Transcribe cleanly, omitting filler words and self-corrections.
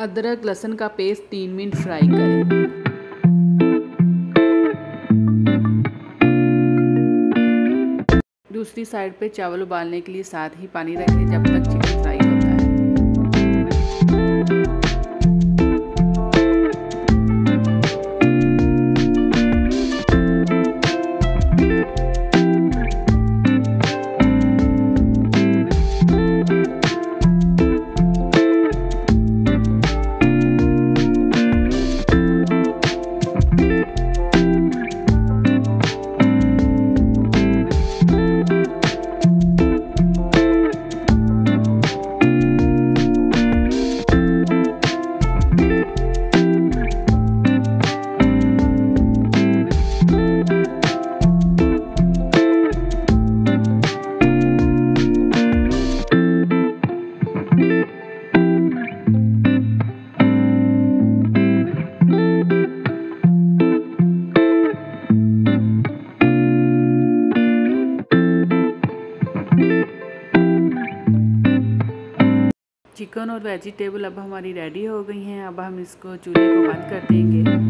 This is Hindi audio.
अदरक लहसुन का पेस्ट 3 मिनट फ्राई करें। दूसरी साइड पे चावल उबालने के लिए साथ ही पानी रखें जब तक चिकन फ्राई होता है। चिकन और वेजिटेबल अब हमारी रेडी हो गई हैं। अब हम इसको चूल्हे को बंद कर देंगे।